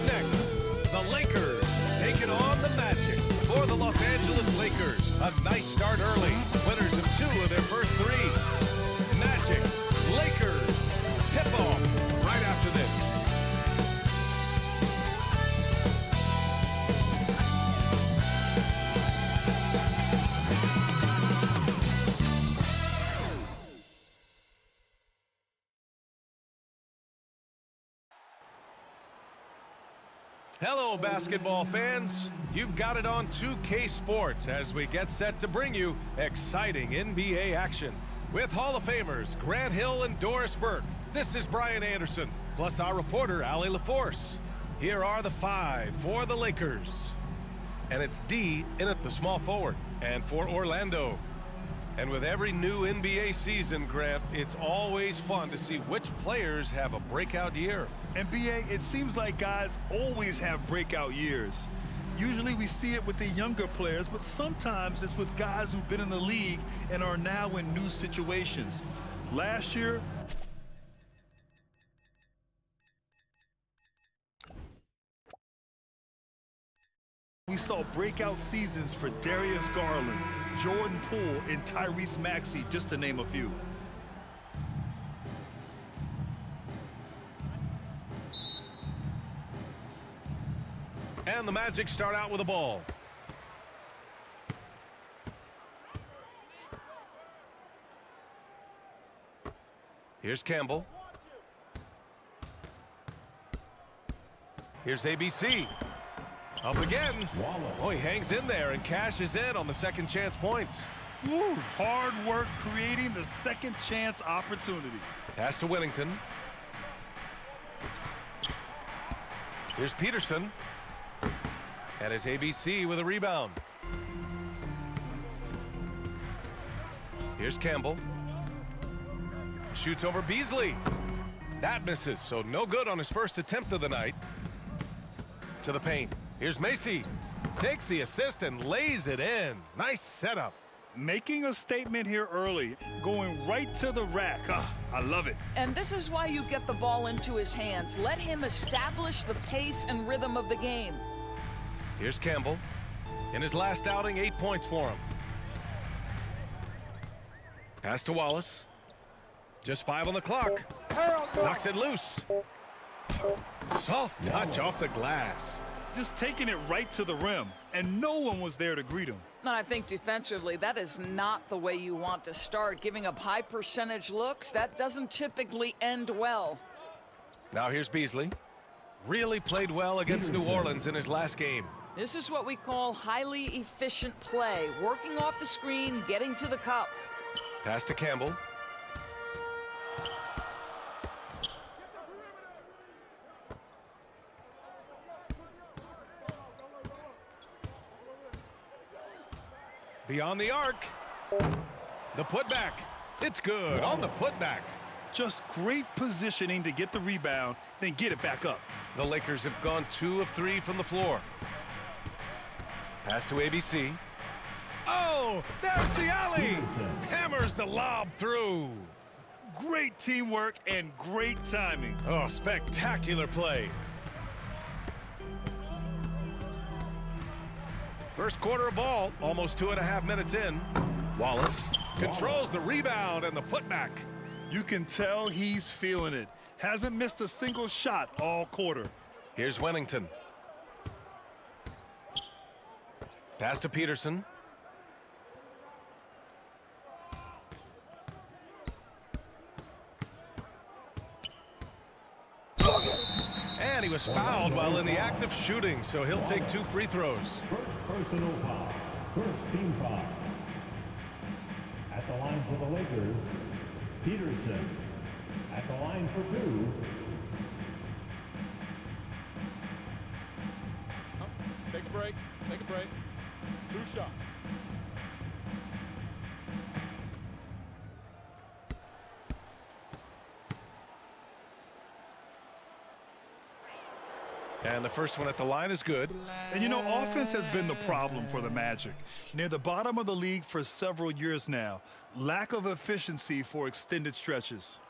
next, the Lakers taking on the Magic. For the Los Angeles Lakers, a nice start early. Winners of 2 of their first 3. Magic, Lakers, tip-off right after this. Hello, basketball fans. You've got it on 2K Sports as we get set to bring you exciting NBA action. With Hall of Famers Grant Hill and Doris Burke, this is Brian Anderson, plus our reporter, Allie LaForce. Here are the 5 for the Lakers. And it's D in it, the small forward. And for Orlando. And with every new NBA season, Grant, it's always fun to see which players have a breakout year. NBA, it seems like guys always have breakout years. Usually we see it with the younger players, but sometimes it's with guys who've been in the league and are now in new situations. Last year, we saw breakout seasons for Darius Garland, Jordan Poole, and Tyrese Maxey, just to name a few. And the Magic start out with a ball. Here's Campbell. Here's ABC. Up again. Oh, he hangs in there and cashes in on the second chance points. Woo, hard work creating the second chance opportunity. Pass to Whittington. Here's Peterson. And it's ABC with a rebound. Here's Campbell. Shoots over Beasley. That misses, so no good on his first attempt of the night. To the paint. Here's Macy. Takes the assist and lays it in. Nice setup. Making a statement here early, going right to the rack. I love it. And this is why you get the ball into his hands. Let him establish the pace and rhythm of the game. Here's Campbell. In his last outing, 8 points for him. Pass to Wallace. Just 5 on the clock. Knocks it loose. Soft touch off the glass. Just taking it right to the rim, and no one was there to greet him. I think defensively, that is not the way you want to start. Giving up high percentage looks, that doesn't typically end well. Now here's Beasley. Really played well against New Orleans in his last game. This is what we call highly efficient play. Working off the screen, getting to the cup. Pass to Campbell. Beyond the arc. The putback. It's good on the putback. Just great positioning to get the rebound, then get it back up. The Lakers have gone 2 of 3 from the floor. Pass to ABC. Oh, there's the alley. Hammers the lob through. Great teamwork and great timing. Oh, spectacular play. First quarter of ball, almost 2.5 minutes in. Wallace controls the rebound and the putback. You can tell he's feeling it. Hasn't missed a single shot all quarter. Here's Whittington. Pass to Peterson. And he was fouled while in the act of shooting, so he'll take 2 free throws. First personal foul. First team foul. At the line for the Lakers, Peterson. At the line for 2. Take a break. Take a break. 2 shots. And the first one at the line is good. And you know, offense has been the problem for the Magic. Near the bottom of the league for several years now. Lack of efficiency for extended stretches.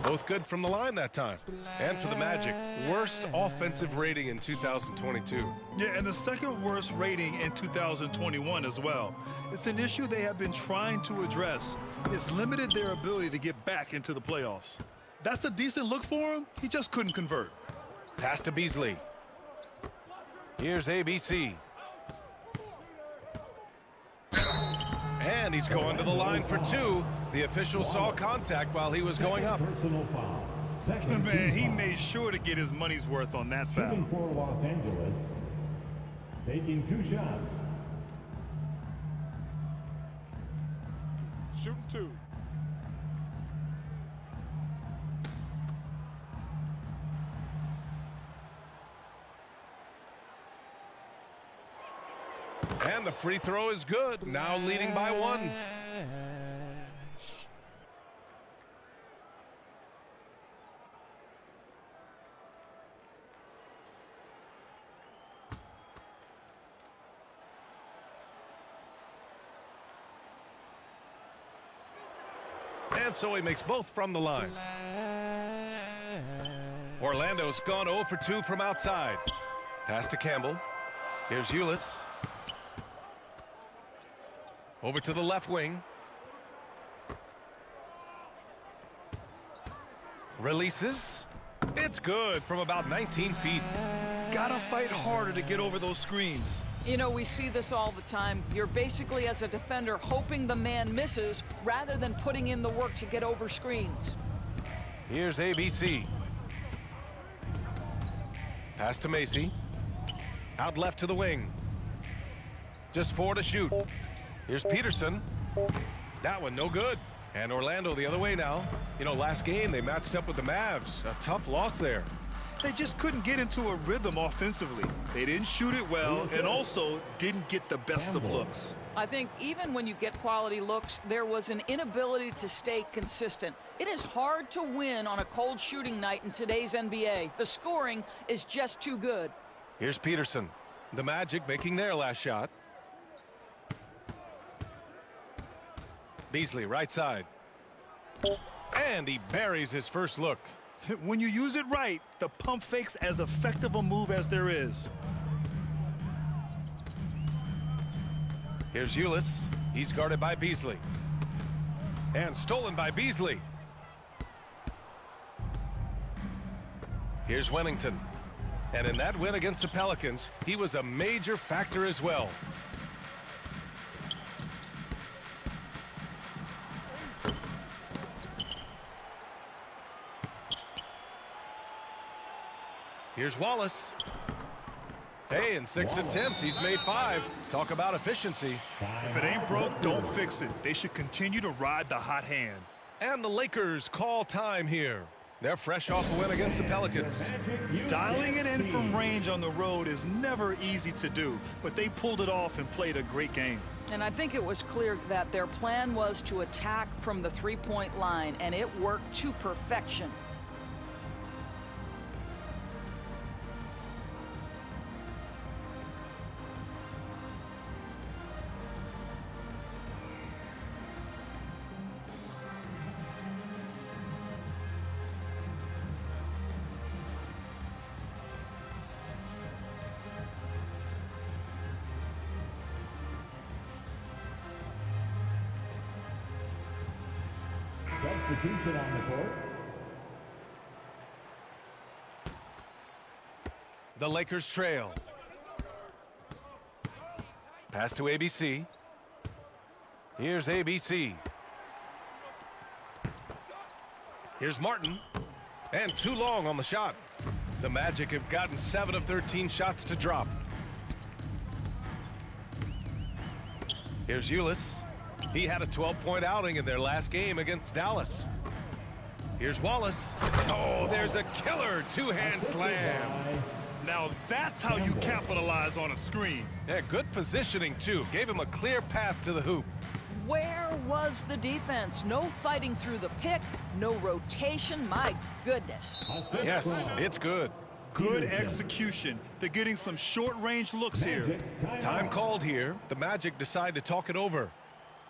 Both good from the line that time. And for the Magic, worst offensive rating in 2022. Yeah, and the second worst rating in 2021 as well. It's an issue they have been trying to address. It's limited their ability to get back into the playoffs. That's a decent look for him. He just couldn't convert. Pass to Beasley. Here's ABC. And he's going to the line for two. The official saw contact while he was going up. Personal foul. Second Man, he foul. made sure to get his money's worth on that foul. Shooting for Los Angeles. Taking 2 shots. Shooting 2. And the free throw is good. Now leading by 1. And so he makes both from the line. Orlando's gone 0 for 2 from outside. Pass to Campbell. Here's Ulis. Over to the left wing. Releases. It's good from about 19 feet. Gotta fight harder to get over those screens. You know, we see this all the time. You're basically, as a defender, hoping the man misses rather than putting in the work to get over screens. Here's ABC. Pass to Macy. Out left to the wing. Just 4 to shoot. Here's Peterson. That one no good. And Orlando the other way now. You know, last game they matched up with the Mavs. A tough loss there. They just couldn't get into a rhythm offensively. They didn't shoot it well and also didn't get the best of looks. I think even when you get quality looks, there was an inability to stay consistent. It is hard to win on a cold shooting night in today's NBA. The scoring is just too good. Here's Peterson. The Magic making their last shot. Beasley, right side. And he buries his first look. When you use it right, the pump fake's as effective a move as there is. Here's Ulis. He's guarded by Beasley. And stolen by Beasley. Here's Wennington. And in that win against the Pelicans, he was a major factor as well. Here's Wallace. Hey, in 6 attempts, he's made 5. Talk about efficiency. If it ain't broke, don't fix it. They should continue to ride the hot hand. And the Lakers call time here. They're fresh off a win against the Pelicans. Dialing it in from range on the road is never easy to do, but they pulled it off and played a great game. And I think it was clear that their plan was to attack from the three-point line, and it worked to perfection. Substitution on the court. The Lakers trail. Pass to ABC. Here's ABC. Here's Martin. And too long on the shot. The Magic have gotten 7 of 13 shots to drop. Here's Ulis. He had a 12-point outing in their last game against Dallas. Here's Wallace. Oh, there's a killer two-hand slam. Now that's how you capitalize on a screen. Yeah, good positioning, too. Gave him a clear path to the hoop. Where was the defense? No fighting through the pick, no rotation. My goodness. Yes, it's good. Good execution. They're getting some short-range looks here. Time called here. The Magic decide to talk it over.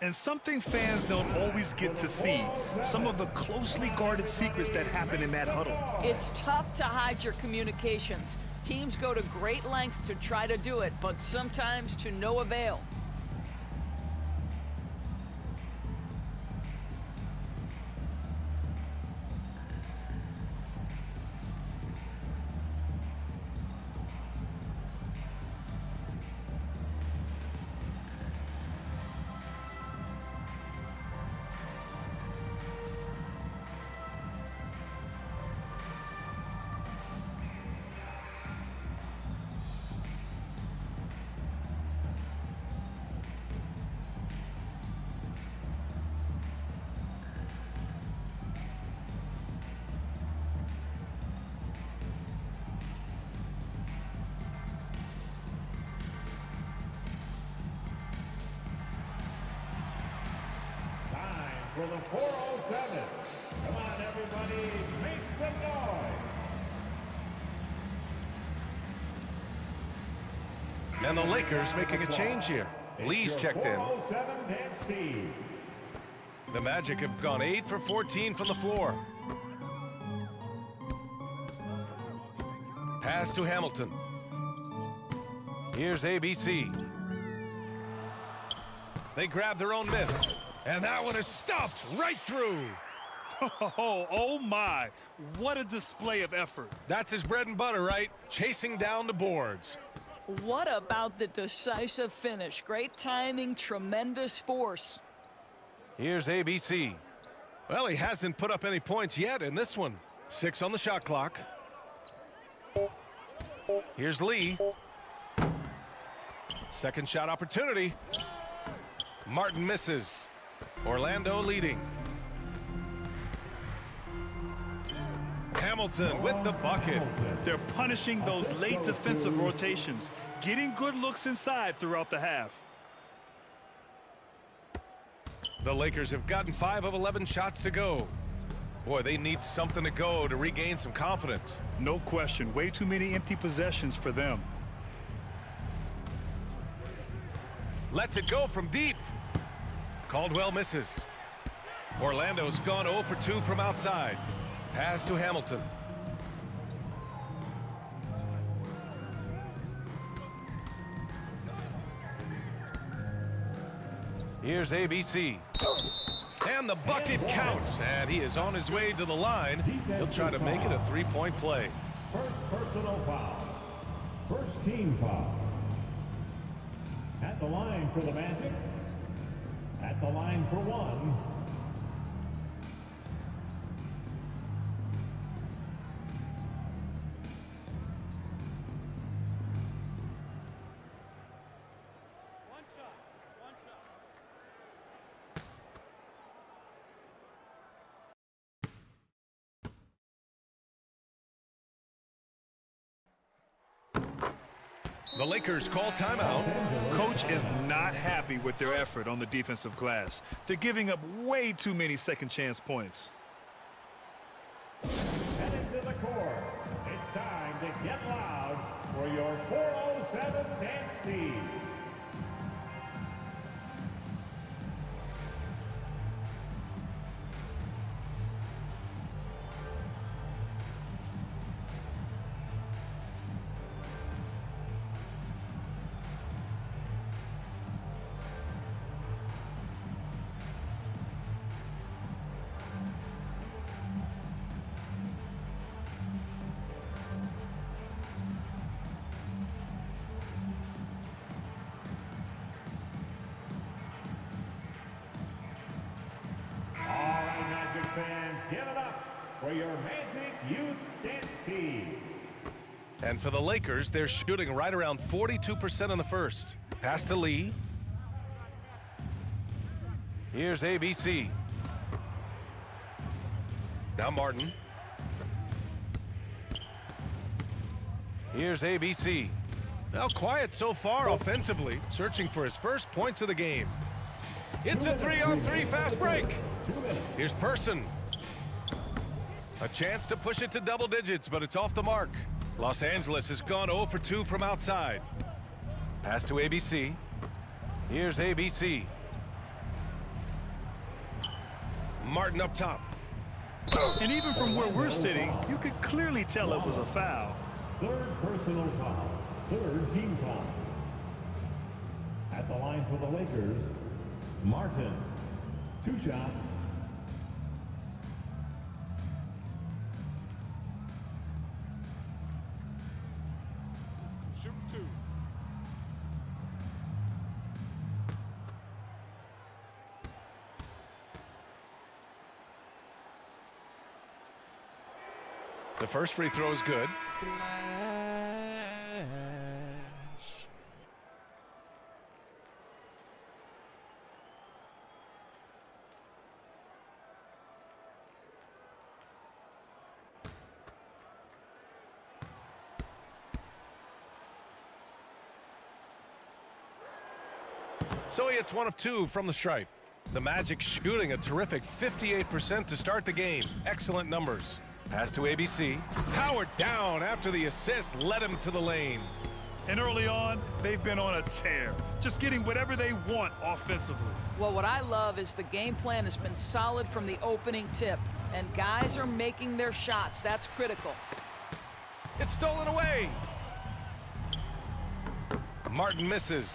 And something fans don't always get to see, some of the closely guarded secrets that happen in that huddle. It's tough to hide your communications. Teams go to great lengths to try to do it, but sometimes to no avail. For the 407. Come on, everybody, make some noise. And the Lakers making a change here. Lee's checked in. 407 Dan Steve. The Magic have gone 8 for 14 from the floor. Pass to Hamilton. Here's ABC. They grab their own miss. And that one is stuffed right through. Oh my, what a display of effort. That's his bread and butter, right? Chasing down the boards. What about the decisive finish? Great timing, tremendous force. Here's ABC. Well, he hasn't put up any points yet in this one. 6 on the shot clock. Here's Lee. Second shot opportunity. Martin misses. Orlando leading. Hamilton with the bucket. They're punishing those late defensive rotations, getting good looks inside throughout the half. The Lakers have gotten 5 of 11 shots to go. Boy, they need something to go to regain some confidence. No question, way too many empty possessions for them. Lets it go from deep. Caldwell misses. Orlando's gone 0 for 2 from outside. Pass to Hamilton. Here's ABC. And the bucket counts. And he is on his way to the line. He'll try to make it a three-point play. First personal foul. First team foul. At the line for the Magic. At the line for one. The Lakers call timeout. Coach is not happy with their effort on the defensive glass. They're giving up way too many second chance points. Heading to the court. It's time to get loud for your 407 dance team. Fans, give it up for your Magic Youth Dance Team. And for the Lakers, they're shooting right around 42% in the first. Pass to Lee. Here's ABC. Now Martin. Here's ABC. Now quiet so far offensively, searching for his first points of the game. It's a 3-on-3 fast break. Here's Person. A chance to push it to double digits, but it's off the mark. Los Angeles has gone 0 for 2 from outside. Pass to ABC. Here's ABC. Martin up top. And even from where we're sitting, you could clearly tell it was a foul. Third personal foul. Third team foul. At the line for the Lakers, Martin. 2 shots. Shoot 2. The first free throw is good. So he hits 1 of 2 from the stripe. The Magic shooting a terrific 58% to start the game. Excellent numbers. Pass to ABC. Powered down after the assist led him to the lane. And early on, they've been on a tear, just getting whatever they want offensively. Well, what I love is the game plan has been solid from the opening tip, and guys are making their shots. That's critical. It's stolen away. Martin misses.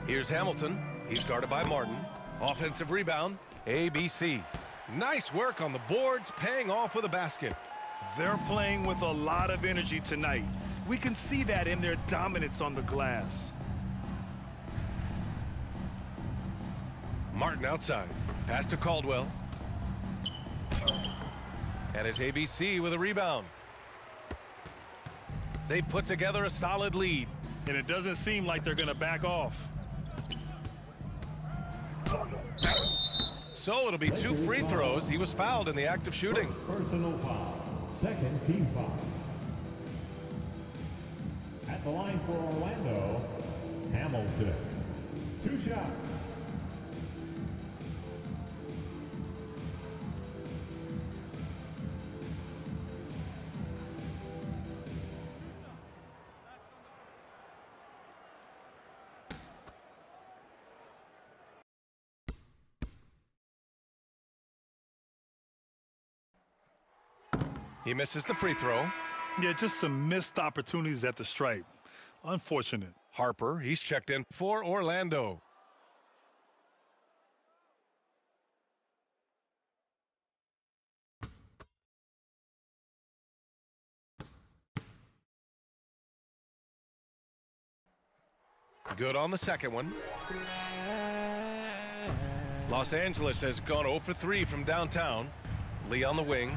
Here's Hamilton. He's guarded by Martin. Offensive rebound, ABC. Nice work on the boards, paying off with a basket. They're playing with a lot of energy tonight. We can see that in their dominance on the glass. Martin outside. Pass to Caldwell. And it's ABC with a rebound. They put together a solid lead. And it doesn't seem like they're going to back off. So it'll be 2 free throws. He was fouled in the act of shooting. Personal foul. Second team foul. At the line for Orlando, Hamilton. 2 shots. He misses the free throw. Yeah, just some missed opportunities at the stripe. Unfortunate. Harper, he's checked in for Orlando. Good on the second one. Los Angeles has gone 0 for 3 from downtown. Lee on the wing.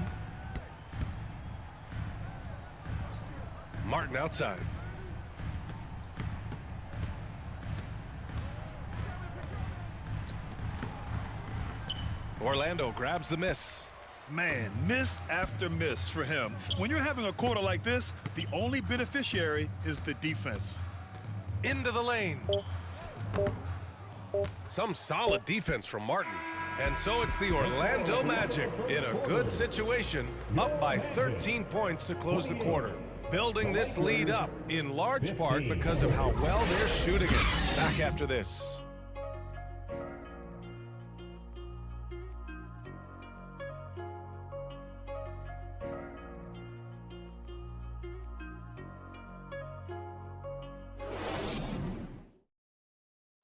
Martin outside. Orlando grabs the miss. Man, miss after miss for him. When you're having a quarter like this, the only beneficiary is the defense. Into the lane. Some solid defense from Martin. And so it's the Orlando Magic in a good situation, up by 13 points to close the quarter. Building this lead up in large part because of how well they're shooting it. Back after this.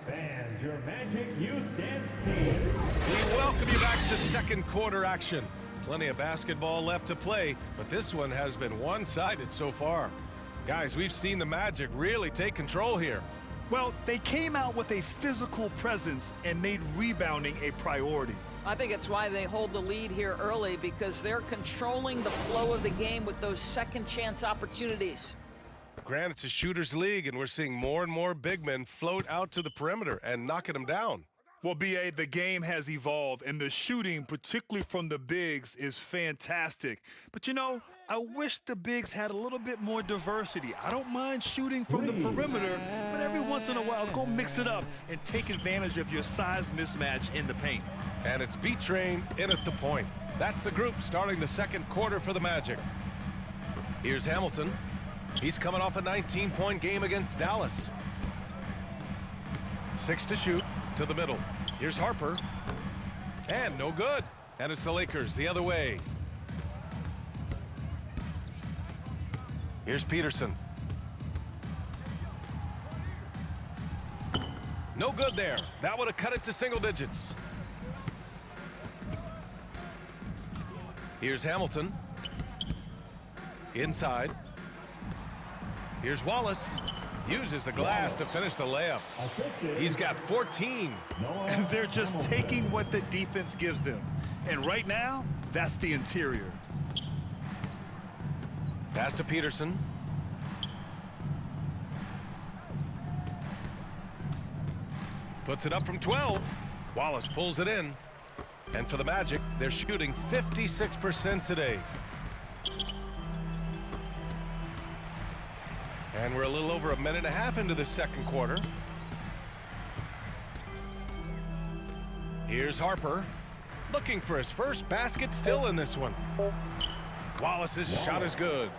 Fans, your Magic Youth Dance Team. We welcome you back to second quarter action. Plenty of basketball left to play, but this one has been one-sided so far. Guys, we've seen the Magic really take control here. Well, they came out with a physical presence and made rebounding a priority. I think it's why they hold the lead here early, because they're controlling the flow of the game with those second chance opportunities. Granted, it's a shooter's league, and we're seeing more and more big men float out to the perimeter and knocking them down. Well, B.A., the game has evolved, and the shooting, particularly from the bigs, is fantastic. But, you know, I wish the bigs had a little bit more diversity. I don't mind shooting from the perimeter, but every once in a while, go mix it up and take advantage of your size mismatch in the paint. And it's B-Train in at the point. That's the group starting the second quarter for the Magic. Here's Hamilton. He's coming off a 19-point game against Dallas. 6 to shoot, to the middle. Here's Harper. And no good. And it's the Lakers the other way. Here's Peterson. No good there. That would have cut it to single digits. Here's Hamilton. Inside. Here's Wallace. Uses the glass to finish the layup. He's got 14. And they're just taking what the defense gives them. And right now, that's the interior. Pass to Peterson. Puts it up from 12. Wallace pulls it in. And for the Magic, they're shooting 56% today. And we're a little over a minute and a half into the second quarter. Here's Harper. Looking for his first basket still in this one. Wallace's shot is good.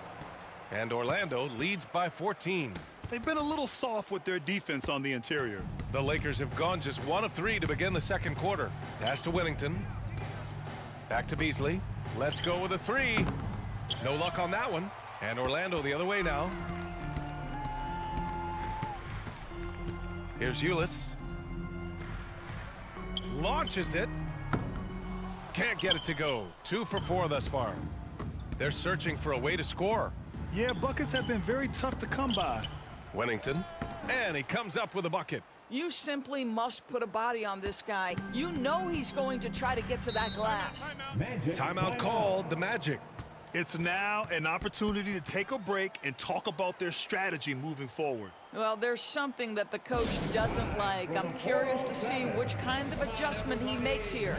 And Orlando leads by 14. They've been a little soft with their defense on the interior. The Lakers have gone just 1 of 3 to begin the second quarter. Pass to Whittington. Back to Beasley. Let's go with a 3. No luck on that one. And Orlando the other way now. Here's Ulis. Launches it. Can't get it to go. 2 for 4 thus far. They're searching for a way to score. Yeah, buckets have been very tough to come by. Whittington. And he comes up with a bucket. You simply must put a body on this guy. You know he's going to try to get to that glass. Timeout called the Magic. It's now an opportunity to take a break and talk about their strategy moving forward. Well, there's something that the coach doesn't like. I'm curious to see which kind of adjustment he makes here.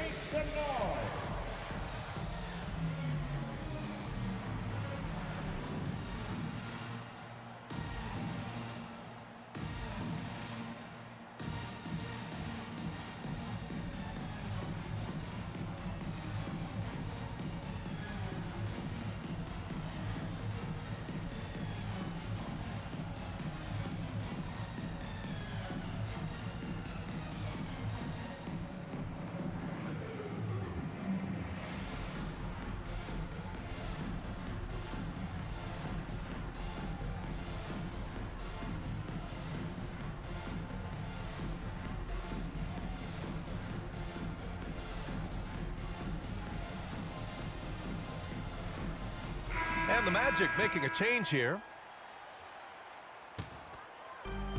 And the Magic making a change here.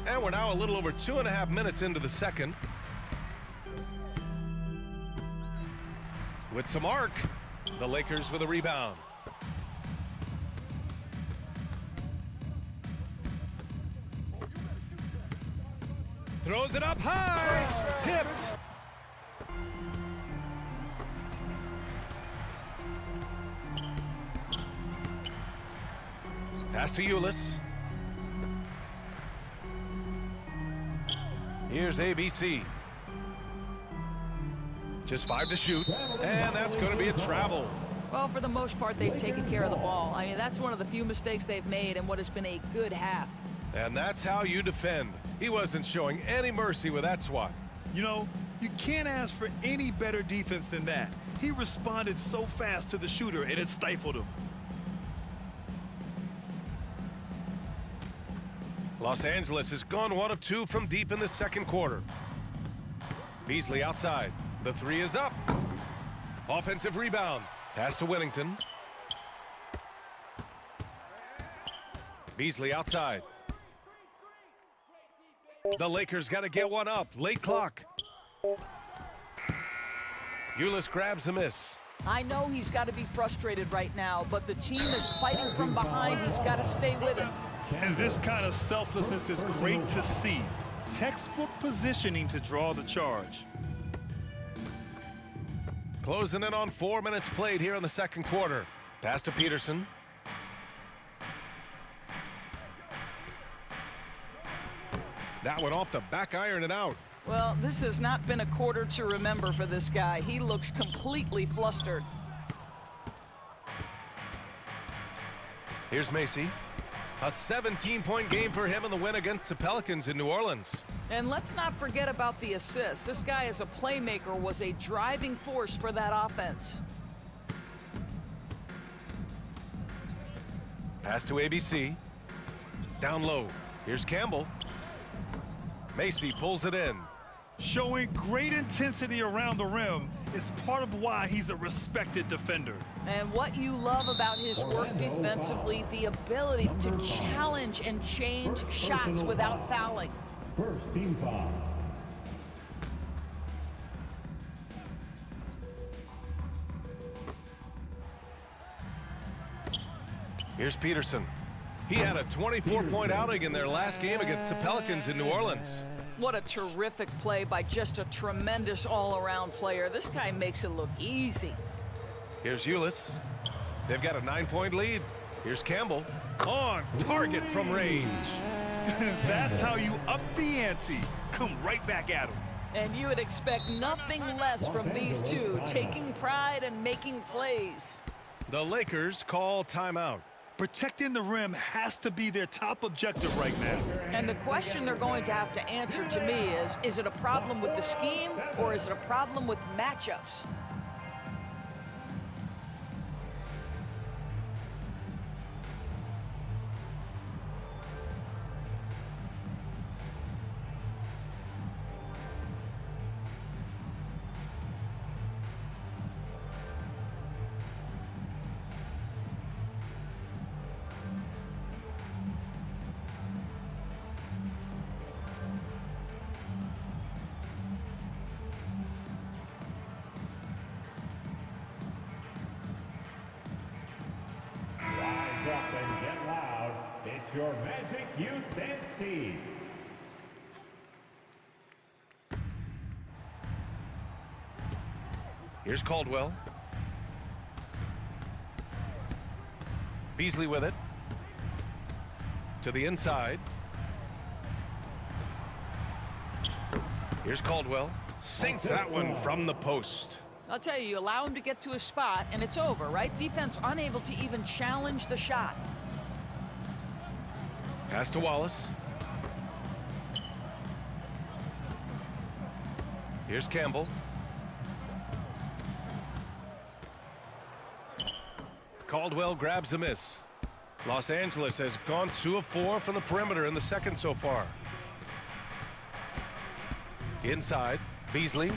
And we're now a little over 2.5 minutes into the second. With some arc, the Lakers with a rebound. Throws it up high, tipped. Pass to Ulis. Here's ABC. Just 5 to shoot, and that's going to be a travel. Well, for the most part, they've taken care of the ball. I mean, that's one of the few mistakes they've made in what has been a good half. And that's how you defend. He wasn't showing any mercy with that swat. You know, you can't ask for any better defense than that. He responded so fast to the shooter, and it stifled him. Los Angeles has gone 1 of 2 from deep in the second quarter. Beasley outside. The 3 is up. Offensive rebound. Pass to Whittington. Beasley outside. The Lakers got to get one up. Late clock. Ulis grabs a miss. I know he's got to be frustrated right now, but the team is fighting from behind. He's got to stay with it. And this kind of selflessness is great to see. Textbook positioning to draw the charge. Closing in on 4 minutes played here in the second quarter. Pass to Peterson. That went off the back iron and out. Well, this has not been a quarter to remember for this guy. He looks completely flustered. Here's Macy. A 17-point game for him in the win against the Pelicans in New Orleans. And let's not forget about the assist. This guy as a playmaker was a driving force for that offense. Pass to ABC. Down low. Here's Campbell. Macy pulls it in. Showing great intensity around the rim is part of why he's a respected defender. And what you love about his work defensively, the ability to challenge and change shots without fouling. First team foul. Here's Peterson. He had a 24-point outing in their last game against the Pelicans in New Orleans. What a terrific play by just a tremendous all-around player. This guy makes it look easy. Here's Ulis. They've got a 9-point lead. Here's Campbell. On target from range. That's how you up the ante. Come right back at him. And you would expect nothing less from these two, taking pride and making plays. The Lakers call timeout. Protecting the rim has to be their top objective right now. And the question they're going to have to answer to me is it a problem with the scheme or is it a problem with matchups? Up and get loud. It's your Magic Youth Dance Team. Here's Caldwell. Beasley with it. To the inside. Here's Caldwell. Sinks that one from the post. I'll tell you, you allow him to get to a spot, and it's over, right? Defense unable to even challenge the shot. Pass to Wallace. Here's Campbell. Caldwell grabs a miss. Los Angeles has gone 2 of 4 from the perimeter in the second so far. Inside, Beasley.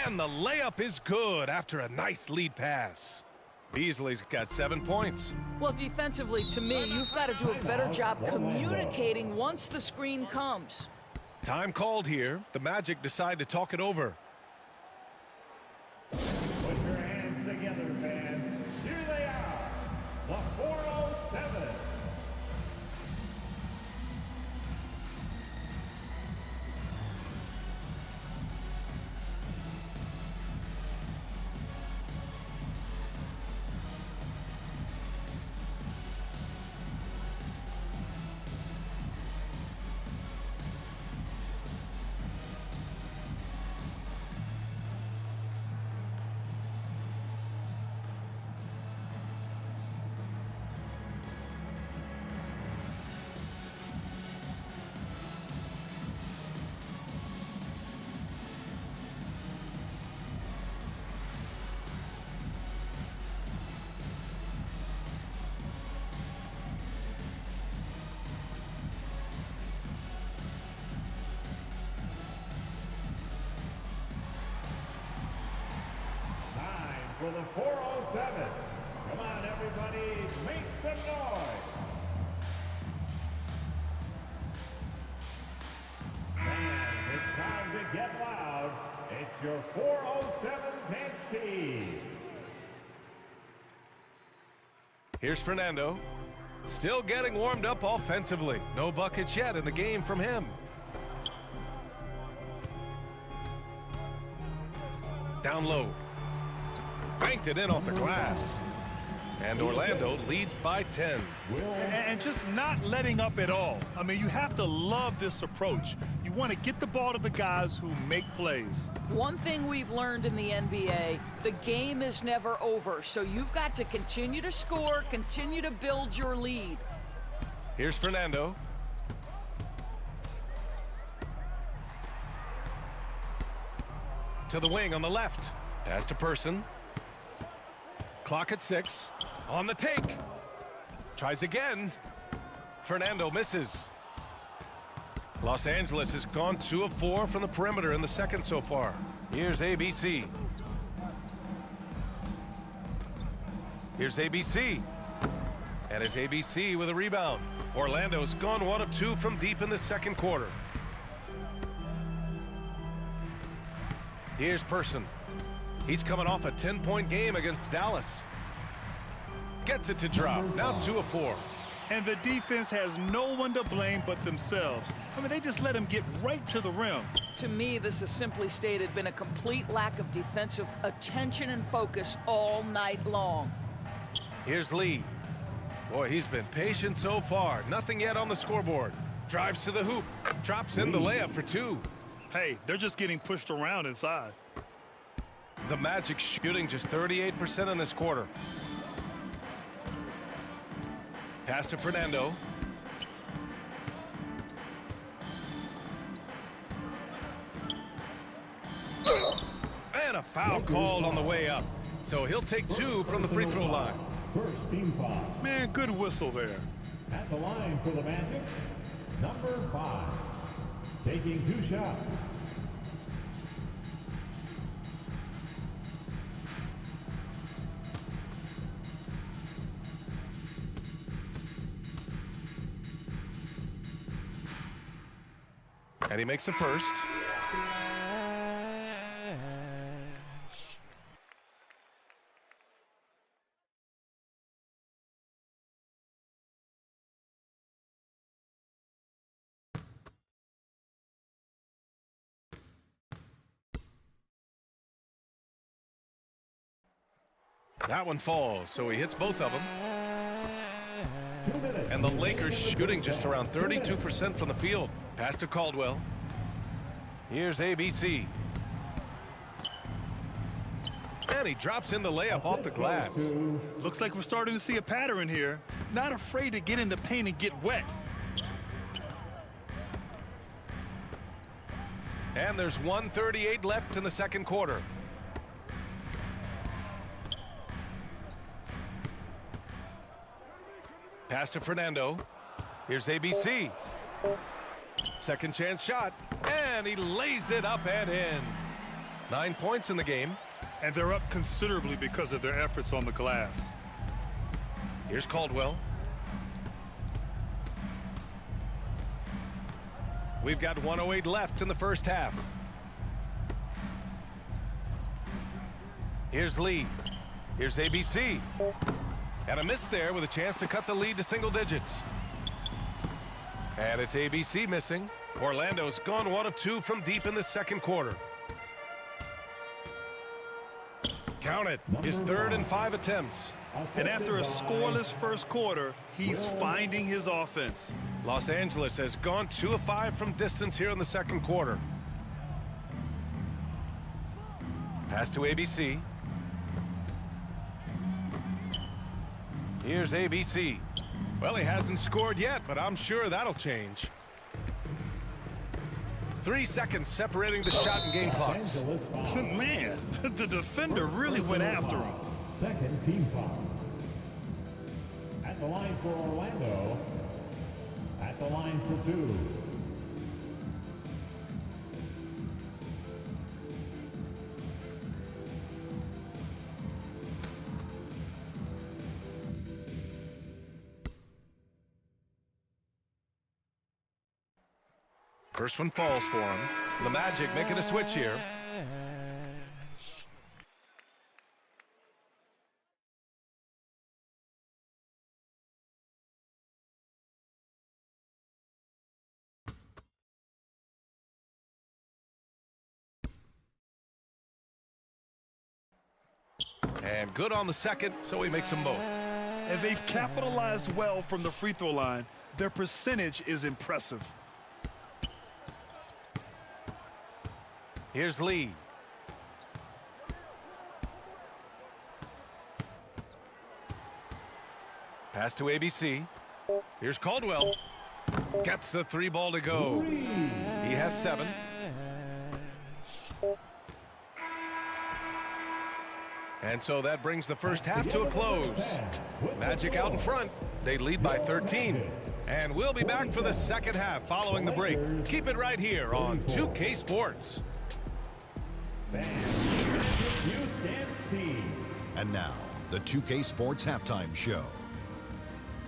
And the layup is good after a nice lead pass. Beasley's got 7 points. Well, defensively, to me, you've got to do a better job communicating once the screen comes. Time called here. The Magic decide to talk it over. Put your hands together, fans. Here they are, the 407. For the 407. Come on, everybody, make some noise. And it's time to get loud. It's your 407 bench team. Here's Fernando. Still getting warmed up offensively. No buckets yet in the game from him. Down low. Banked it in off the glass. And Orlando leads by 10. And just not letting up at all. I mean, you have to love this approach. You want to get the ball to the guys who make plays. One thing we've learned in the NBA, the game is never over. So you've got to continue to score, continue to build your lead. Here's Fernando. To the wing on the left. Pass to Person. Clock at 6. On the take. Tries again. Fernando misses. Los Angeles has gone 2 of 4 from the perimeter in the second so far. Here's ABC. Here's ABC. And it's ABC with a rebound. Orlando's gone 1 of 2 from deep in the second quarter. Here's Person. He's coming off a 10-point game against Dallas. Gets it to drop. Now 2 of 4. And the defense has no one to blame but themselves. I mean, they just let him get right to the rim. To me, this has simply stated been a complete lack of defensive attention and focus all night long. Here's Lee. Boy, he's been patient so far. Nothing yet on the scoreboard. Drives to the hoop. Drops in the layup for 2. Hey, they're just getting pushed around inside. The Magic shooting just 38% in this quarter. Pass to Fernando. And a foul called on the way up. So he'll take 2 from the free throw line. First team foul. Man, good whistle there. At the line for the Magic, number 5. Taking 2 shots. And he makes the first. That one falls, so he hits both of them. And the Lakers shooting just around 32% from the field. Pass to Caldwell. Here's ABC. And he drops in the layup off the glass. Looks like we're starting to see a pattern here. Not afraid to get in the paint and get wet. And there's 1:38 left in the second quarter. Pass to Fernando. Here's ABC. Second chance shot. And he lays it up and in. 9 points in the game. And they're up considerably because of their efforts on the glass. Here's Caldwell. We've got 1:08 left in the first half. Here's Lee. Here's ABC. And a miss there with a chance to cut the lead to single digits. And it's ABC missing. Orlando's gone 1 of 2 from deep in the second quarter. Count it. His 3rd and 5 attempts. And after a scoreless first quarter, he's finding his offense. Los Angeles has gone 2 of 5 from distance here in the second quarter. Pass to ABC. Here's ABC. Well, he hasn't scored yet, but I'm sure that'll change. 3 seconds separating the shot and game clocks. Man, the defender really went after him. Second team foul. At the line for Orlando. At the line for 2. First one falls for him. The Magic making a switch here. And good on the second, so he makes them both. And they've capitalized well from the free throw line. Their percentage is impressive. Here's Lee. Pass to ABC. Here's Caldwell. Gets the 3 ball to go. He has 7. And so that brings the first half to a close. Magic out in front. They lead by 13. And we'll be back for the second half following the break. Keep it right here on 2K Sports. And now, the 2K Sports Halftime Show.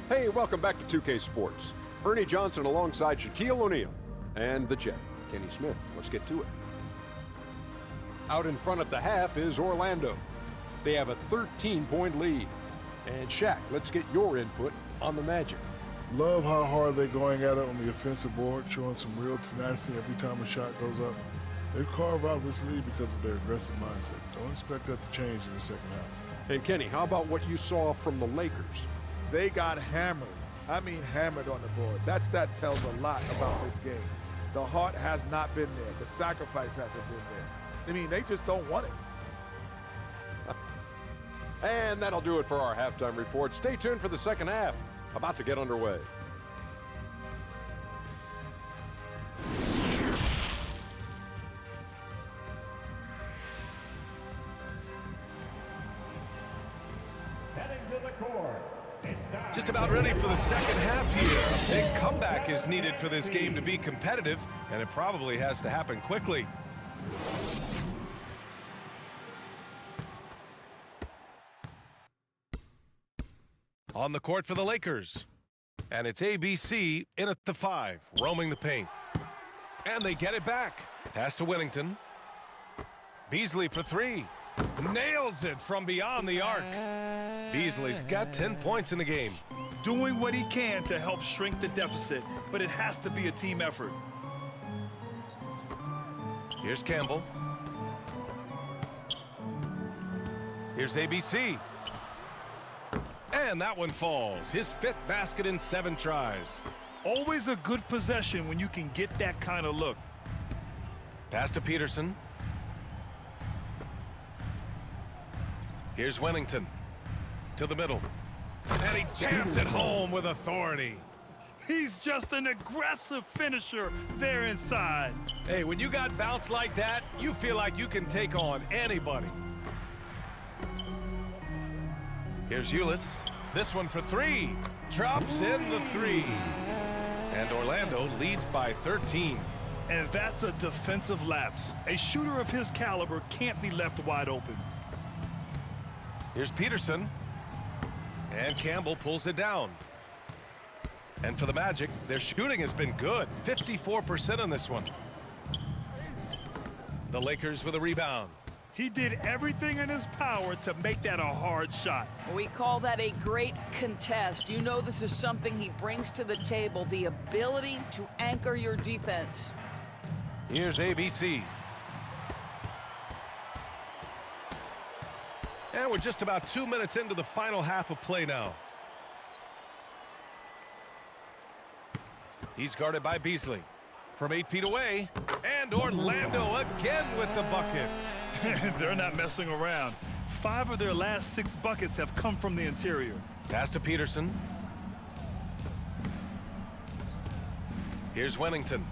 Hey, welcome back to 2K Sports. Ernie Johnson alongside Shaquille O'Neal and the Jet, Kenny Smith. Let's get to it. Out in front at the half is Orlando. They have a 13-point lead. And Shaq, let's get your input on the Magic. Love how hard they're going at it on the offensive board, showing some real tenacity every time a shot goes up. They carve out this lead because of their aggressive mindset. Don't expect that to change in the second half. And Kenny, how about what you saw from the Lakers? They got hammered. I mean hammered on the board. That tells a lot about this game. The heart has not been there. The sacrifice hasn't been there. I mean, they just don't want it. And that'll do it for our halftime report. Stay tuned for the second half. About to get underway. Just about ready for the second half here. A big comeback is needed for this game to be competitive, and it probably has to happen quickly. On the court for the Lakers. And it's ABC in at the 5, roaming the paint. And they get it back. Pass to Whittington. Beasley for 3. Nails it from beyond the arc. Beasley's got 10 points in the game. Doing what he can to help shrink the deficit, but it has to be a team effort. Here's Campbell. Here's ABC. And that one falls. His 5th basket in 7 tries. Always a good possession when you can get that kind of look. Pass to Peterson. Here's Whittington to the middle. And he jams it home with authority. He's just an aggressive finisher there inside. Hey, when you got bounce like that, you feel like you can take on anybody. Here's Ulis. This one for 3. Drops in the 3. And Orlando leads by 13. And that's a defensive lapse. A shooter of his caliber can't be left wide open. Here's Peterson. And Campbell pulls it down. And for the Magic, their shooting has been good. 54% on this one. The Lakers with a rebound. He did everything in his power to make that a hard shot. We call that a great contest. You know this is something he brings to the table, the ability to anchor your defense. Here's ABC. And we're just about 2 minutes into the final half of play now. He's guarded by Beasley from 8 feet away. And Orlando again with the bucket. They're not messing around. 5 of their last 6 buckets have come from the interior. Pass to Peterson. Here's Whittington.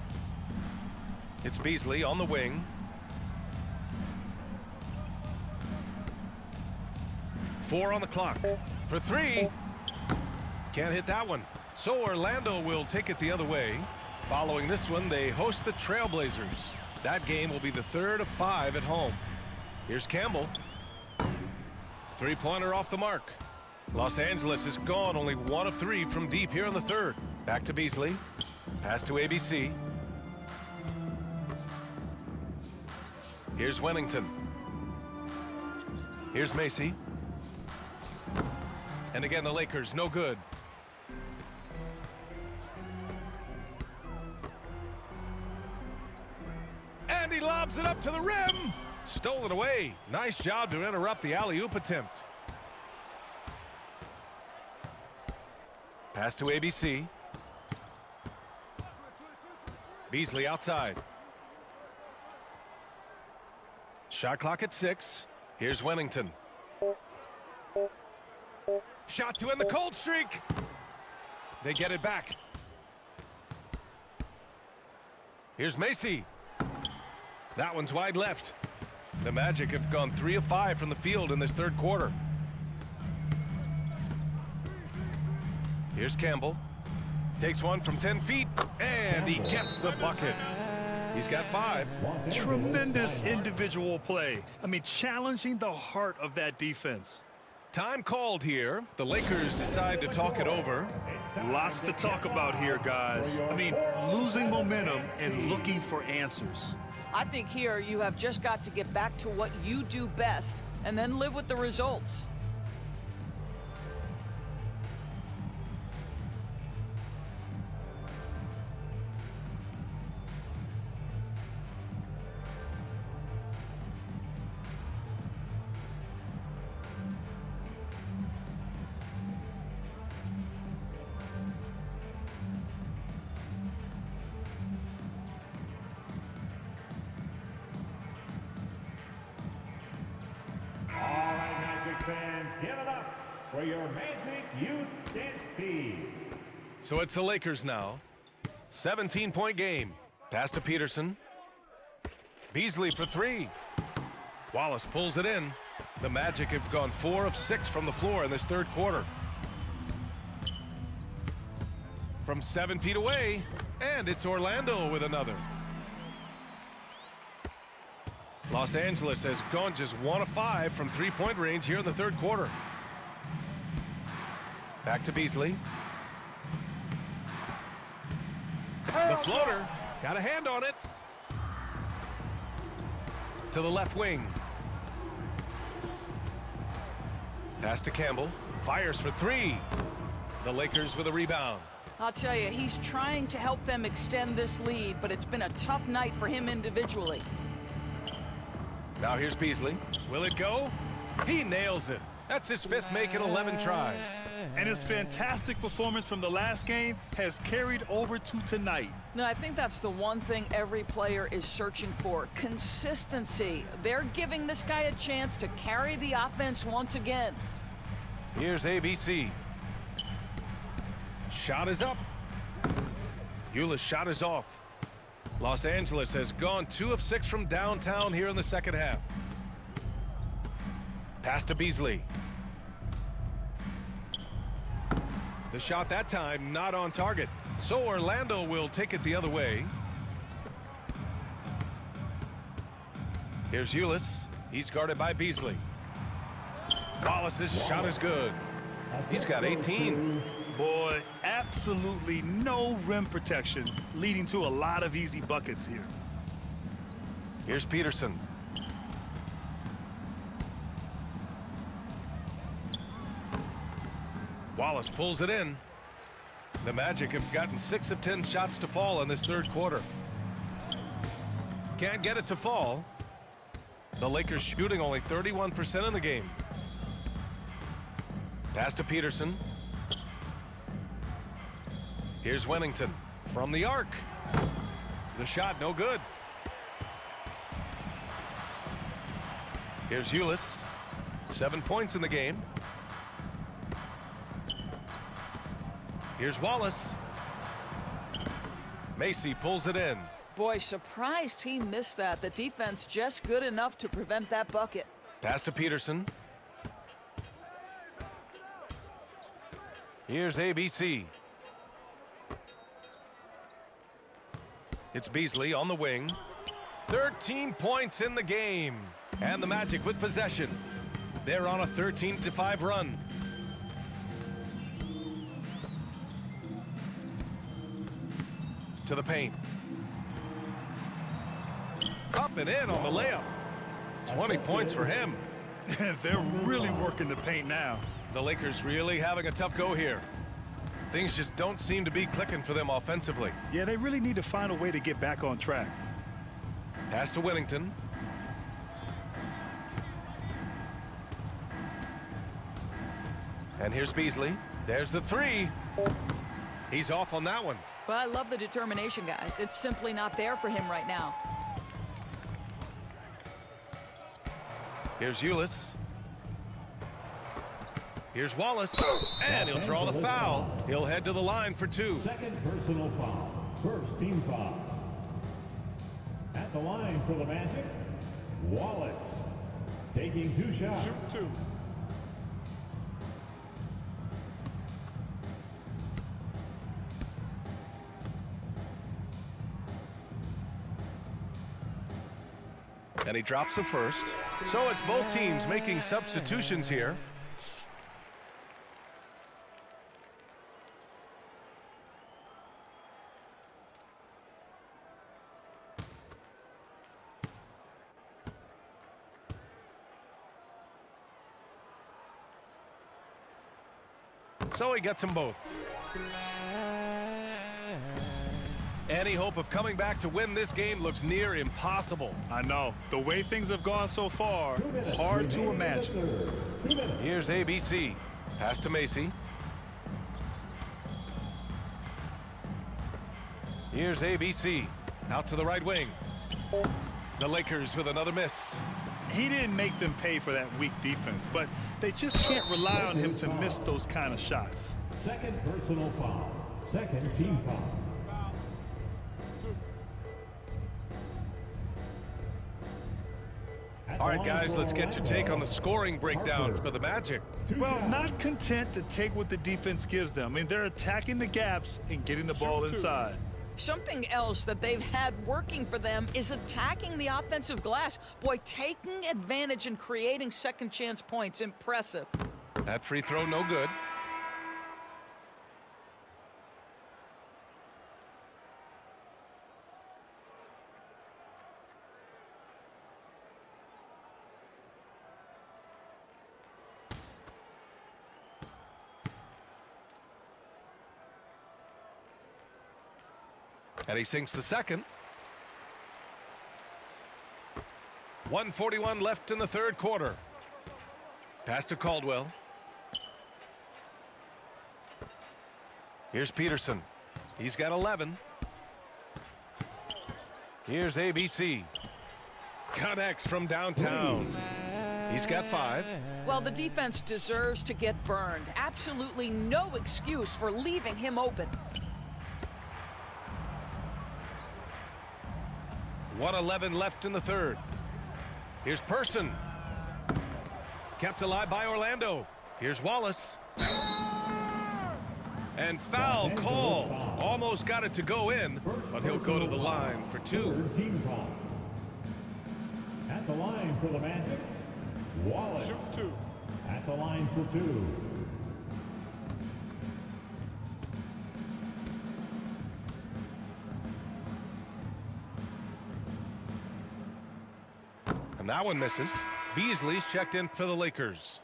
It's Beasley on the wing. Four on the clock. For 3. Can't hit that one. So Orlando will take it the other way. Following this one, they host the Trailblazers. That game will be the 3rd of 5 at home. Here's Campbell. 3-pointer off the mark. Los Angeles is gone, only 1 of 3 from deep here in the 3rd. Back to Beasley. Pass to ABC. Here's Whittington. Here's Macy. And again, the Lakers, no good. And he lobs it up to the rim. Stole it away. Nice job to interrupt the alley-oop attempt. Pass to ABC. Beasley outside. Shot clock at 6. Here's Whittington. Shot to end the cold streak. They get it back. Here's Macy. That one's wide left. The Magic have gone 3 of 5 from the field in this third quarter. Here's Campbell. Takes one from 10 feet, and he gets the bucket. He's got 5. Tremendous individual play. I mean, challenging the heart of that defense. Time called here. The Lakers decide to talk it over. Lots to talk about here, guys. I mean, losing momentum and looking for answers. I think here you have just got to get back to what you do best and then live with the results. Fans, give it up for your Magic Youth Dance Team. So it's the Lakers now. 17-point game. Pass to Peterson. Beasley for 3. Wallace pulls it in. The Magic have gone 4 of 6 from the floor in this third quarter. From 7 feet away, and it's Orlando with another. Los Angeles has gone just 1 of 5 from three-point range here in the third quarter. Back to Beasley. The floater. Got a hand on it. To the left wing. Pass to Campbell. Fires for 3. The Lakers with a rebound. I'll tell you, he's trying to help them extend this lead, but it's been a tough night for him individually. Now here's Beasley. Will it go? He nails it. That's his 5th make in 11 tries. And his fantastic performance from the last game has carried over to tonight. No, I think that's the one thing every player is searching for. Consistency. They're giving this guy a chance to carry the offense once again. Here's ABC. Shot is up. Euless' shot is off. Los Angeles has gone 2 of 6 from downtown here in the second half. Pass to Beasley. The shot that time not on target. So Orlando will take it the other way. Here's Euless. He's guarded by Beasley. Wallace's shot is good. He's got 18. Boy, absolutely no rim protection, leading to a lot of easy buckets here. Here's Peterson. Wallace pulls it in. The Magic have gotten 6 of 10 shots to fall in this third quarter. Can't get it to fall. The Lakers shooting only 31% in the game. Pass to Peterson. Here's Wennington from the arc. The shot no good. Here's Euless. 7 points in the game. Here's Wallace. Macy pulls it in. Boy, surprised he missed that. The defense just good enough to prevent that bucket. Pass to Peterson. Here's ABC. It's Beasley on the wing. 13 points in the game. And the Magic with possession. They're on a 13-5 run. To the paint. Up and in on the layup. 20 points for him. They're really working the paint now. The Lakers really having a tough go here. Things just don't seem to be clicking for them offensively. Yeah, they really need to find a way to get back on track. Pass to Wennington. And here's Beasley. There's the 3. He's off on that one. Well, I love the determination, guys. It's simply not there for him right now. Here's Euless. Here's Wallace, and he'll draw the foul. He'll head to the line for 2. Second personal foul. First team foul. At the line for the Magic, Wallace. Taking 2 shots. Shoot 2. And he drops the first. So it's both teams making substitutions here. So he gets them both. Any hope of coming back to win this game looks near impossible. I know. The way things have gone so far, hard to imagine. Here's ABC. Pass to Macy. Here's ABC. Out to the right wing. The Lakers with another miss. He didn't make them pay for that weak defense, but they just can't rely on him to miss those kind of shots. Second personal foul. Second team foul. All right, guys, let's get your take on the scoring breakdown for the Magic. Well, not content to take what the defense gives them. I mean, they're attacking the gaps and getting the ball inside. Something else that they've had working for them is attacking the offensive glass. Boy, taking advantage and creating second chance points. Impressive. That free throw, no good. And he sinks the second. 1:41 left in the third quarter. Pass to Caldwell. Here's Peterson. He's got 11. Here's ABC. Connects from downtown. He's got 5. Well, the defense deserves to get burned. Absolutely no excuse for leaving him open. 1:11 left in the third. Here's Person. Kept alive by Orlando. Here's Wallace. And foul call. Almost got it to go in, but he'll go to the line for 2. Team foul. At the line for the Magic, Wallace. Shoot 2. At the line for 2. And that one misses. Beasley's checked in for the Lakers.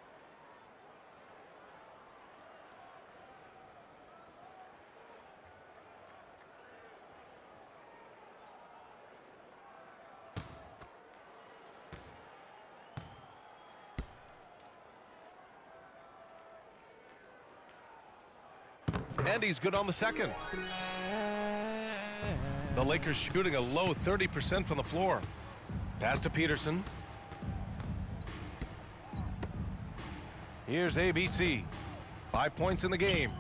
And he's good on the second. The Lakers shooting a low 30% from the floor. Pass to Peterson. Here's ABC. 5 points in the game.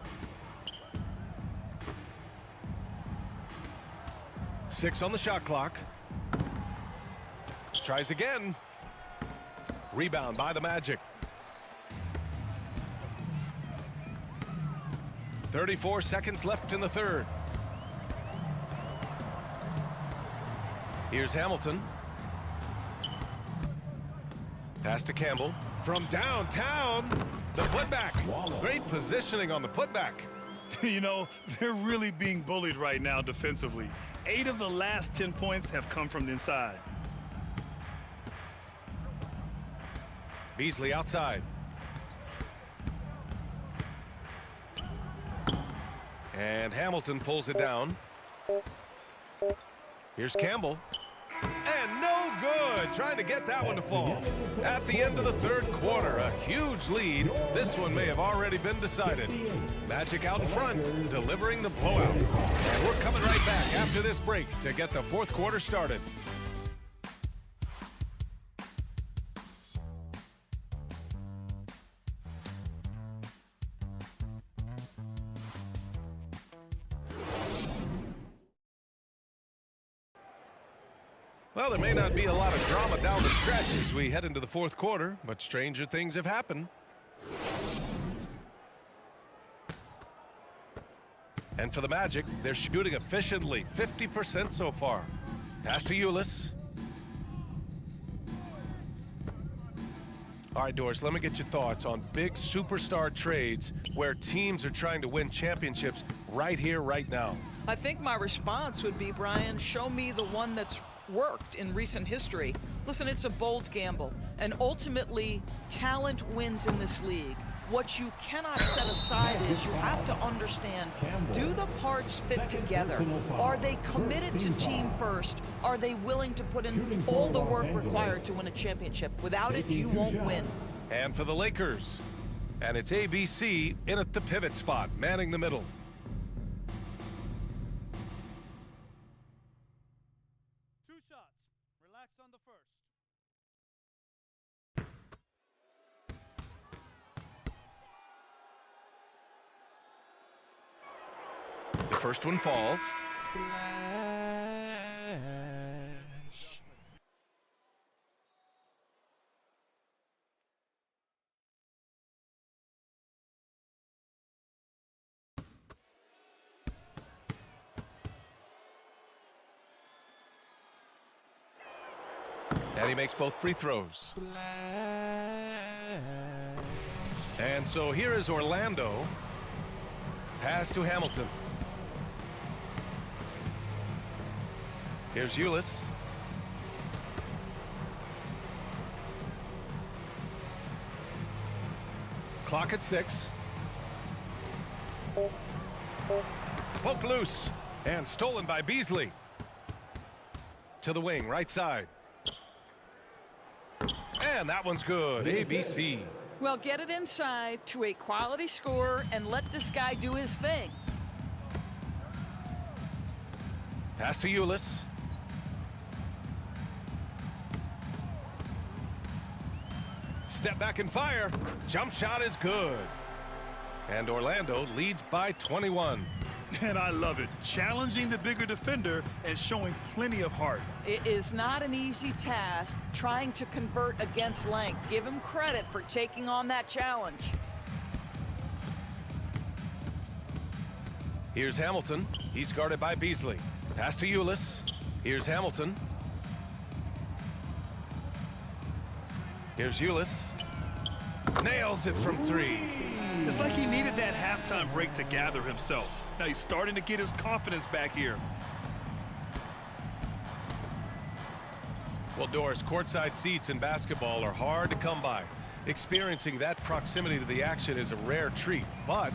6 on the shot clock. Tries again. Rebound by the Magic. 34 seconds left in the third. Here's Hamilton. Pass to Campbell. From downtown, the putback. Great positioning on the putback. You know, they're really being bullied right now defensively. 8 of the last 10 points have come from the inside. Beasley outside. And Hamilton pulls it down. Here's Campbell. And no good. Trying to get that one to fall. At the end of the third quarter, a huge lead. This one may have already been decided. Magic out in front, delivering the blowout. And we're coming right back after this break to get the fourth quarter started. Well, there may not be a lot of drama down the stretch as we head into the fourth quarter, but stranger things have happened. And for the Magic, they're shooting efficiently, 50% so far. Pass to Ulis. All right, Doris, let me get your thoughts on big superstar trades where teams are trying to win championships right here, right now. I think my response would be, Brian, show me the one that's worked in recent history. Listen, it's a bold gamble, and ultimately, talent wins in this league. What you cannot set aside is you have to understand, do the parts fit together? Are they committed to team first? Are they willing to put in all the work required to win a championship? Without it, you won't win. And for the Lakers, and it's ABC in at the pivot spot, manning the middle. Two shots. Relax on the first. The first one falls. And he makes both free throws. And so here is Orlando. Pass to Hamilton. Here's Ulis. Clock at 6. Poked loose and stolen by Beasley. To the wing, right side. And that one's good. ABC. Well, get it inside to a quality scorer and let this guy do his thing. Pass to Ulis. Step back and fire. Jump shot is good. And Orlando leads by 21. And I love it. Challenging the bigger defender and showing plenty of heart. It is not an easy task trying to convert against length. Give him credit for taking on that challenge. Here's Hamilton. He's guarded by Beasley. Pass to Ulis. Here's Hamilton. Here's Ulis. Nails it from 3. It's like he needed that halftime break to gather himself. Now he's starting to get his confidence back here. Well, Doris, courtside seats in basketball are hard to come by. Experiencing that proximity to the action is a rare treat, but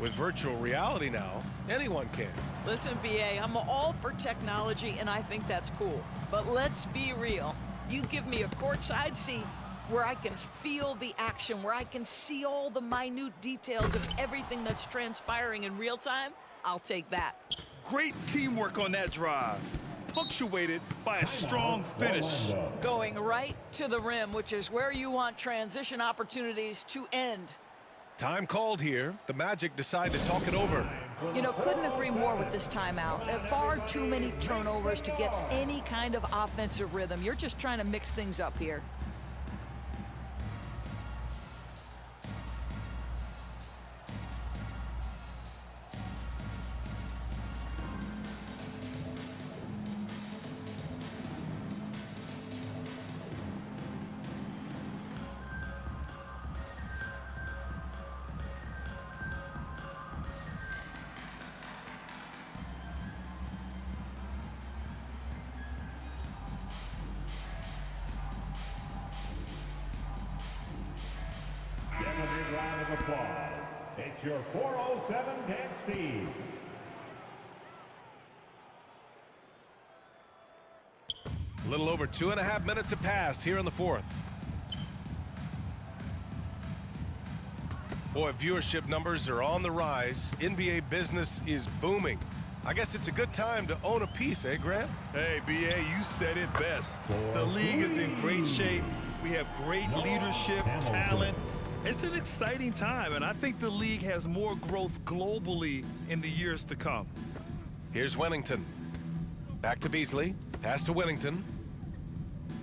with virtual reality now, anyone can. Listen, BA, I'm all for technology, and I think that's cool. But let's be real. You give me a courtside seat where I can feel the action, where I can see all the minute details of everything that's transpiring in real time, I'll take that. Great teamwork on that drive, punctuated by a strong finish. Going right to the rim, which is where you want transition opportunities to end. Time called here. The Magic decide to talk it over. You know, couldn't agree more with this timeout. Far too many turnovers to get any kind of offensive rhythm. You're just trying to mix things up here. Round of applause. It's your 407 Dan Steve. A little over 2.5 minutes have passed here in the fourth. Boy, viewership numbers are on the rise. NBA business is booming. I guess it's a good time to own a piece, eh, Grant? Hey, BA, you said it best. The league is in great shape. We have great leadership, talent. It's an exciting time, and I think the league has more growth globally in the years to come. Here's Wennington. Back to Beasley. Pass to Wennington.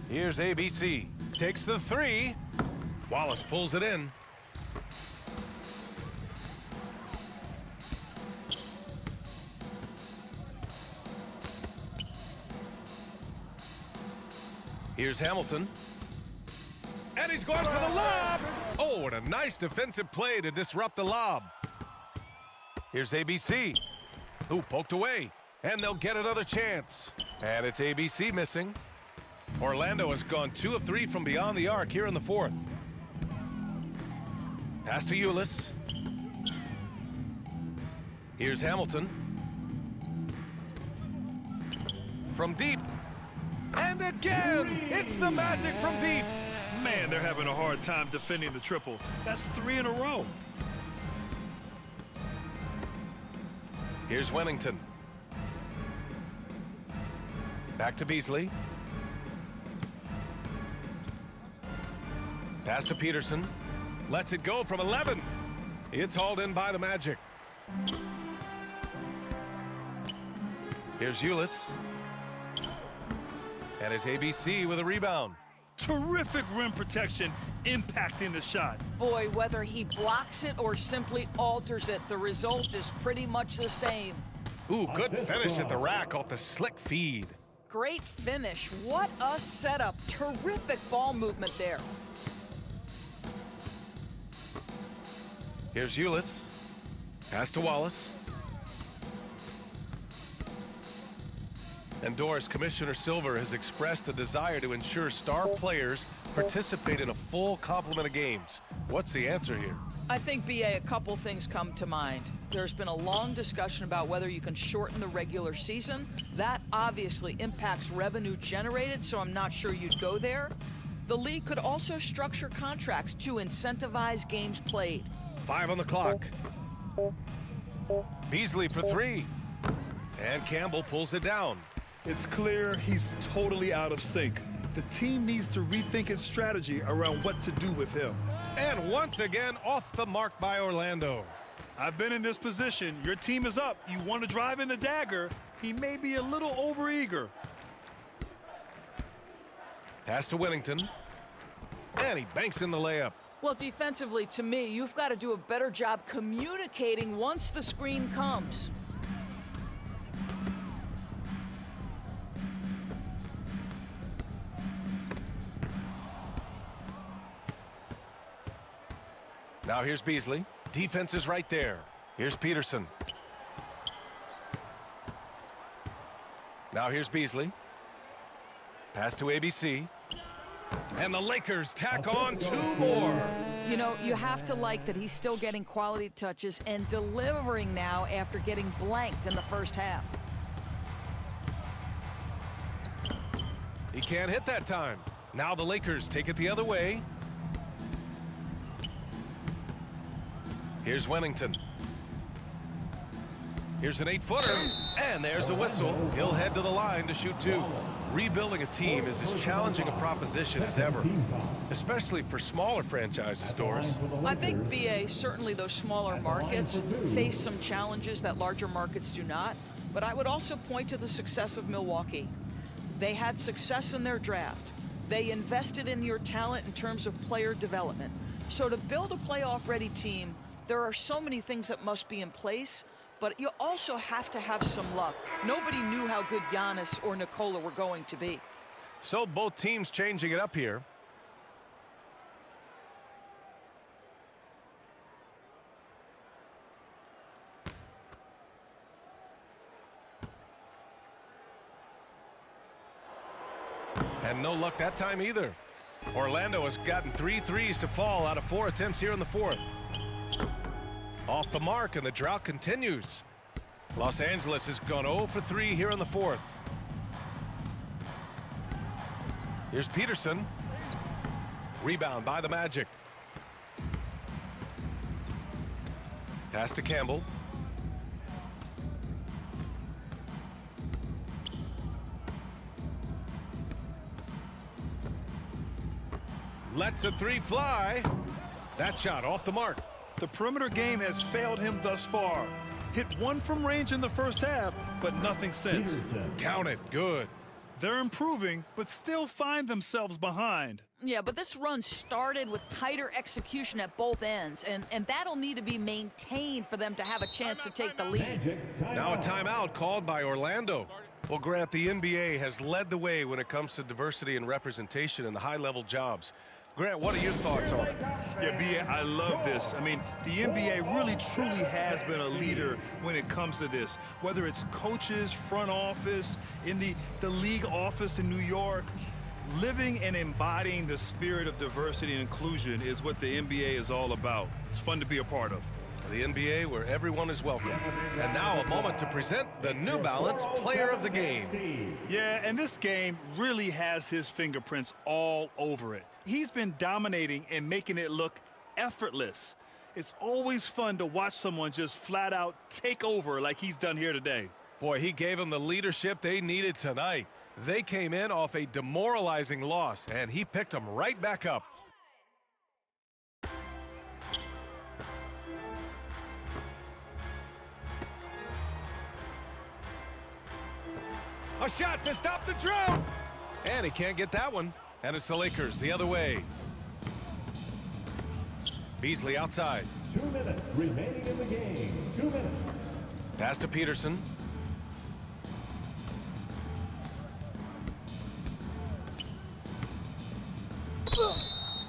Here's ABC. Takes the three. Wallace pulls it in. Here's Hamilton. And he's going for the lob. Oh, and a nice defensive play to disrupt the lob. Here's ABC. Ooh, poked away. And they'll get another chance. And it's ABC missing. Orlando has gone 2 of 3 from beyond the arc here in the fourth. Pass to Ulis. Here's Hamilton. From deep. And again, it's the Magic from deep. Man, they're having a hard time defending the triple. That's 3 in a row. Here's Wennington. Back to Beasley. Pass to Peterson. Lets it go from 11. It's hauled in by the Magic. Here's Ulis. And it's ABC with a rebound. Terrific rim protection impacting the shot. Boy, whether he blocks it or simply alters it, the result is pretty much the same. Ooh, good finish at the rack off the slick feed. Great finish. What a setup. Terrific ball movement there. Here's Ulis. Pass to Wallace. And Doris, Commissioner Silver has expressed a desire to ensure star players participate in a full complement of games. What's the answer here? I think, BA, a couple things come to mind. There's been a long discussion about whether you can shorten the regular season. That obviously impacts revenue generated, so I'm not sure you'd go there. The league could also structure contracts to incentivize games played. 5 on the clock. Beasley for 3. And Campbell pulls it down. It's clear he's totally out of sync. The team needs to rethink its strategy around what to do with him. And once again, off the mark by Orlando. I've been in this position. Your team is up. You want to drive in the dagger. He may be a little overeager. Pass to Wennington. And he banks in the layup. Well, defensively, to me, you've got to do a better job communicating once the screen comes. Now here's Beasley. Defense is right there. Here's Peterson. Now here's Beasley. Pass to ABC. And the Lakers tack on 2 more. You know, you have to like that he's still getting quality touches and delivering now after getting blanked in the first half. He can't hit that time. Now the Lakers take it the other way. Here's Wennington. Here's an 8-footer, and there's a whistle. He'll head to the line to shoot 2. Rebuilding a team is as challenging a proposition as ever, especially for smaller franchises, Doris. I think, BA, certainly those smaller markets face some challenges that larger markets do not, but I would also point to the success of Milwaukee. They had success in their draft. They invested in your talent in terms of player development. So to build a playoff-ready team, there are so many things that must be in place, but you also have to have some luck. Nobody knew how good Giannis or Nikola were going to be. So both teams changing it up here. And no luck that time either. Orlando has gotten 3 threes to fall out of 4 attempts here in the fourth. Off the mark, and the drought continues. Los Angeles has gone 0 for 3 here in the fourth. Here's Peterson. Rebound by the Magic. Pass to Campbell. Lets the 3 fly. That shot off the mark. The perimeter game has failed him thus far. Hit 1 from range in the first half, but nothing since. Count it. Good. They're improving, but still find themselves behind. Yeah, but this run started with tighter execution at both ends, and that'll need to be maintained for them to have a chance to take the lead. Now a timeout called by Orlando. Well, Grant, the NBA has led the way when it comes to diversity and representation in the high-level jobs. Grant, what are your thoughts on it? Yeah, B.A., I love this. I mean, the NBA really, truly has been a leader when it comes to this. Whether it's coaches, front office, in the league office in New York, living and embodying the spirit of diversity and inclusion is what the NBA is all about. It's fun to be a part of. The NBA where everyone is welcome. And now a moment to present the New Balance Player of the Game. Yeah, and this game really has his fingerprints all over it. He's been dominating and making it look effortless. It's always fun to watch someone just flat out take over like he's done here today. Boy, he gave them the leadership they needed tonight. They came in off a demoralizing loss, and he picked them right back up. A shot to stop the drought! And he can't get that one. And it's the Lakers the other way. Beasley outside. 2 minutes remaining in the game. 2 minutes. Pass to Peterson.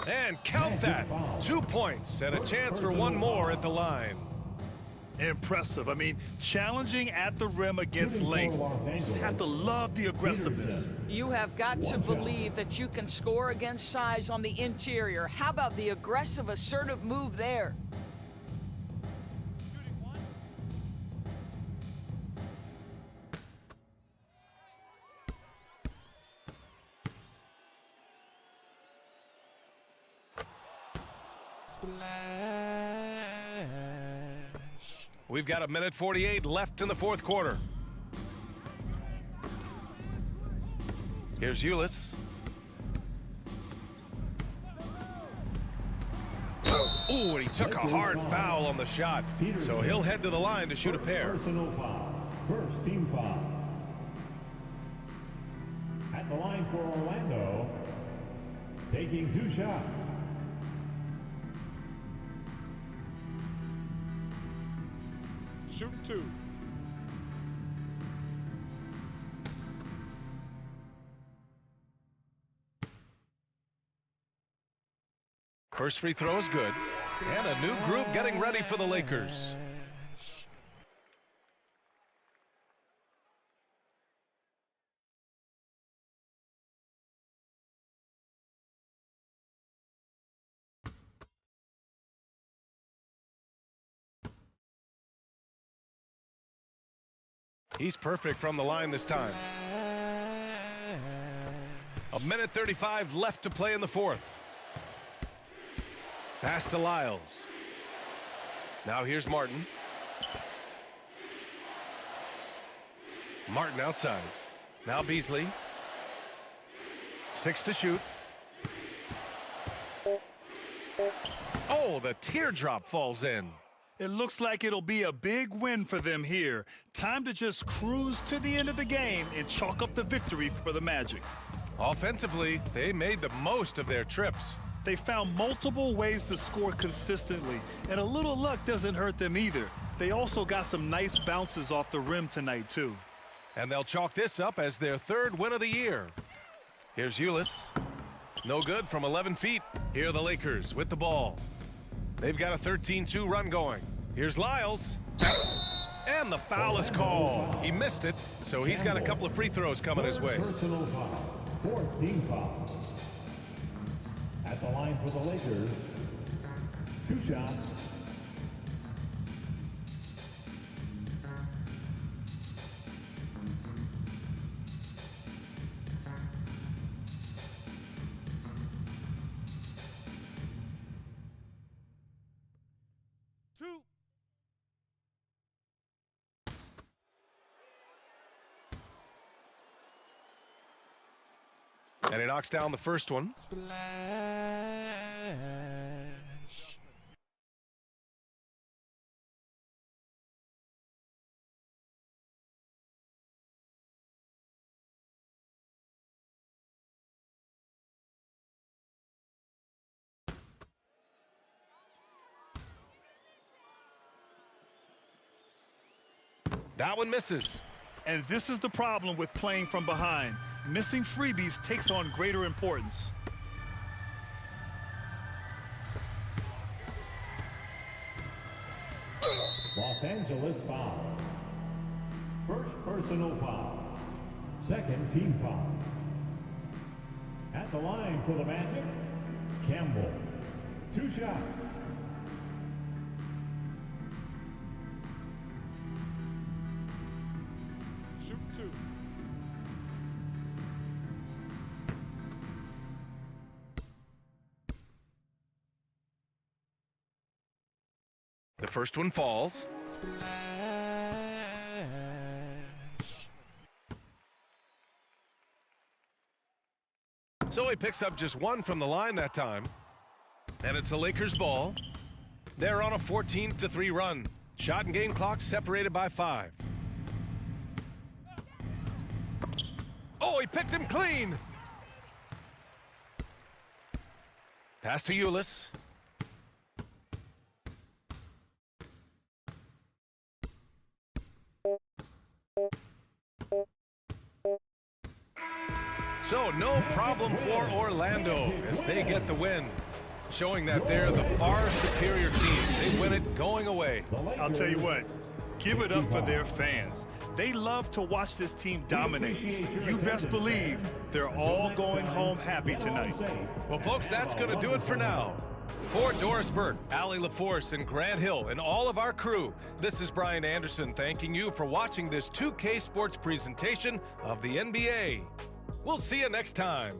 And count that. 2 points and a chance for one more at the line. Impressive. I mean, challenging at the rim against length. You just have to love the aggressiveness. You have got to believe that you can score against size on the interior. How about the aggressive, assertive move there? We've got 1:48 left in the fourth quarter. Here's Ulis. Ooh, and he took a hard foul on the shot. So he'll head to the line to shoot a pair. Personal foul. First team foul. At the line for Orlando, taking 2 shots. Shooting 2. First free throw is good. And a new group getting ready for the Lakers. He's perfect from the line this time. 1:35 left to play in the fourth. Pass to Lyles. Now here's Martin. Martin outside. Now Beasley. 6 to shoot. Oh, the teardrop falls in. It looks like it'll be a big win for them here. Time to just cruise to the end of the game and chalk up the victory for the Magic. Offensively, they made the most of their trips. They found multiple ways to score consistently, and a little luck doesn't hurt them either. They also got some nice bounces off the rim tonight, too. And they'll chalk this up as their 3rd win of the year. Here's Ulis. No good from 11 feet. Here are the Lakers with the ball. They've got a 13-2 run going. Here's Lyles. And the foul is called. He missed it, so he's got a couple of free throws coming his way. Personal foul. 4th team foul. At the line for the Lakers, 2 shots. And he knocks down the first one. That one misses. And this is the problem with playing from behind. Missing freebies takes on greater importance. Los Angeles foul. First personal foul. Second team foul. At the line for the Magic, Campbell. 2 shots. Shoot 2. The first one falls. So he picks up just 1 from the line that time. And it's the Lakers' ball. They're on a 14-3 run. Shot and game clock separated by 5. Oh, he picked him clean. Pass to Ulis. So no problem for Orlando as they get the win, showing that they're the far superior team. They win it going away. I'll tell you what, give it up for their fans. They love to watch this team dominate. You best believe they're all going home happy tonight. Well, folks, that's going to do it for now. For Doris Burke, Allie LaForce, and Grant Hill, and all of our crew, this is Brian Anderson thanking you for watching this 2K Sports presentation of the NBA. We'll see you next time.